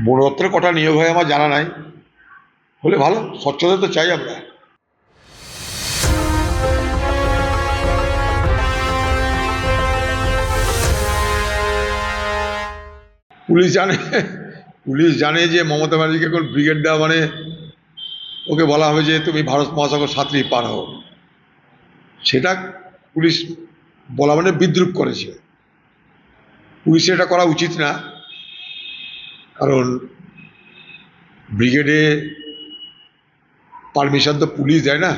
বন দপ্তরের কটা নিয়োগ হয় আমার জানা নাই, হলে ভালো। স্বচ্ছতা তো চাই আমরা। পুলিশ জানে, পুলিশ জানে যে মমতা ব্যানার্জিকে এখন ব্রিগেড দেওয়া মানে ওকে বলা হবে যে তুমি ভারত মহাসাগর সাঁতরিয়ে পার হও। সেটা পুলিশ বলা মানে বিদ্রুপ করেছে। পুলিশের এটা করা উচিত না, কারণ ব্রিগেডে পারমিশন তো পুলিশ দেয় না,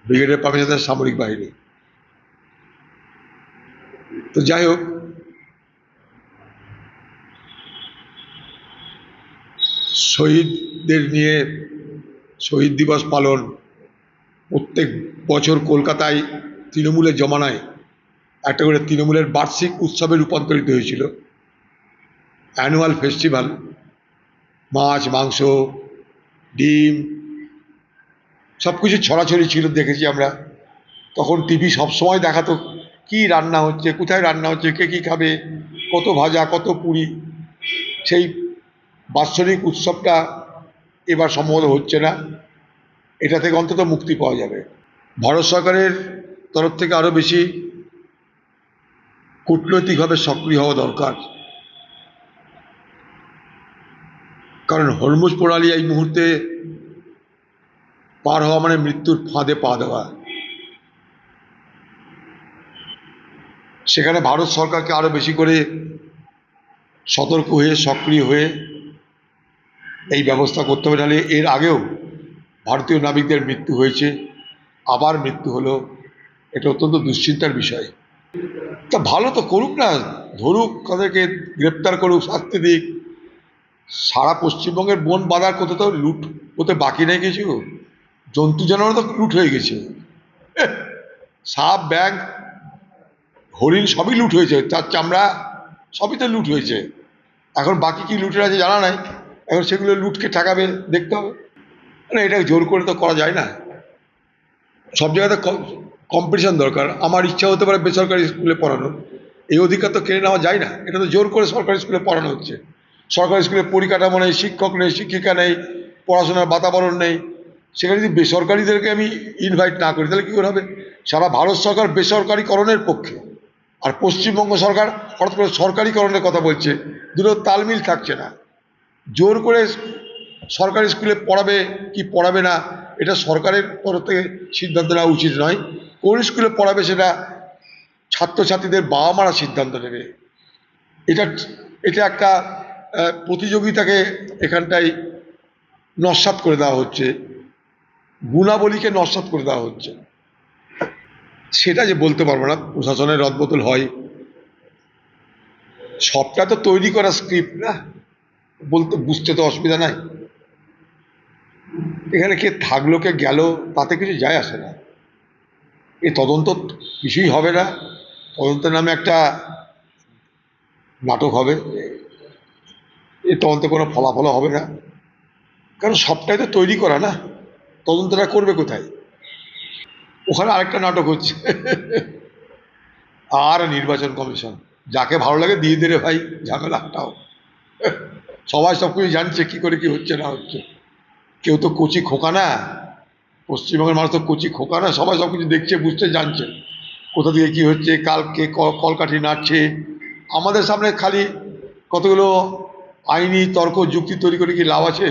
ব্রিগেডের পারমিশন দেয় সামরিক বাহিনী। তো যাই হোক, শহীদদের নিয়ে শহীদ দিবস পালন প্রত্যেক বছর কলকাতায় তৃণমূলের জমানায় একটা করে তৃণমূলের বার্ষিক উৎসবে রূপান্তরিত হয়েছিল। অ্যানুয়াল ফেস্টিভ্যাল, মাছ মাংস ডিম সব কিছু ছড়াছড়ি ছিল, দেখেছি আমরা। তখন টিভি সবসময় দেখাতো কি রান্না হচ্ছে, কোথায় রান্না হচ্ছে, কে কী খাবে, কত ভাজা কত পুরি। সেই বাৎসরিক উৎসবটা এবার সম্ভবত হচ্ছে না। এটা থেকে অন্তত মুক্তি পাওয়া যাবে। ভারত সরকারের তরফ থেকে আরও বেশি কূটনৈতিকভাবে সক্রিয় হওয়া দরকার, কারণ হরমুজ প্রণালী এই মুহূর্তে পার হওয়া মানে মৃত্যুর ফাঁদে পা দেওয়া। সেখানে ভারত সরকারকে আরও বেশি করে সতর্ক হয়ে সক্রিয় হয়ে এই ব্যবস্থা করতে হবে। নাহলে এর আগেও ভারতীয় নাবিকদের মৃত্যু হয়েছে, আবার মৃত্যু হলো। এটা অত্যন্ত দুশ্চিন্তার বিষয়। তা ভালো তো করুক না, ধরুক, তাদেরকে গ্রেপ্তার করুক, শাস্তি দিক। সারা পশ্চিমবঙ্গের বন বাঁধার কোথাও তো লুট হতে বাকি নেই কিছু। জন্তু জানোয়ার তো লুট হয়ে গেছে, সাপ ব্যাঙ হরিণ সবই লুট হয়েছে, তার চামড়া সবই তো লুট হয়েছে। এখন বাকি কি লুটের আছে জানা নাই, এখন সেগুলো লুটকে ঠেকাবে দেখতে হবে। মানে এটা জোর করে তো করা যায় না। সব জায়গাতে কম্পিটিশন দরকার। আমার ইচ্ছা হতে পারে বেসরকারি স্কুলে পড়ানো, এই অধিকার তো কেড়ে নেওয়া যায় না। এটা তো জোর করে সরকারি স্কুলে পড়ানো হচ্ছে। সরকারি স্কুলে পরিকাঠামো নেই, শিক্ষক নেই, শিক্ষিকা নেই, পড়াশোনার বাতাবরণ নেই। সেখানে যদি বেসরকারিদেরকে আমি ইনভাইট না করি তাহলে কী করে হবে? সারা ভারত সরকার বেসরকারিকরণের পক্ষে, আর পশ্চিমবঙ্গ সরকার হঠাৎ করে সরকারিকরণের কথা বলছে। দুটো তালমিল থাকছে না। জোর করে সরকারি স্কুলে পড়াবে কি পড়াবে না, এটা সরকারের তরফ থেকে সিদ্ধান্ত নেওয়া উচিত নয়। কোন স্কুলে পড়াবে সেটা ছাত্রছাত্রীদের বাবা মারা সিদ্ধান্ত নেবে। এটা এটা একটা প্রতিযোগিতাকে এখানটায় নস্যাৎ করে দেওয়া হচ্ছে, গুণাবলীকে নস্যাৎ করে দেওয়া হচ্ছে। সেটা যে বলতে পারবো না, প্রশাসনের রদবদল হয়, সবটা তো তৈরি করা স্ক্রিপ্ট না, বলতে বুঝতে তো অসুবিধা নাই। এখানে কে থাকলো কে গেল তাতে কিছু যায় আসে না। এই তদন্ত কিছুই হবে না, তদন্তের নামে একটা নাটক হবে, এই তদন্তে কোনো ফলাফল হবে না। কারণ সবটাই তো তৈরি করা না, তদন্তটা করবে কোথায়? ওখানে আরেকটা নাটক হচ্ছে। আর নির্বাচন কমিশন যাকে ভালো লাগে দিয়ে দে রে ভাই, ঝামেলা হাটাও। সবাই সব কিছু জানছে কি করে কি হচ্ছে না হচ্ছে। কেউ তো কচি খোকা না, পশ্চিমবঙ্গের মানুষ তো কচি খোকা না, সবাই সব কিছু দেখছে, বুঝতে, জানছে কোথা থেকে কি হচ্ছে, কালকে কলকাঠি নাড়ছে। আমাদের সামনে খালি কতগুলো আইনি তর্ক যুক্তি তৈরি করে কি লাভ আছে?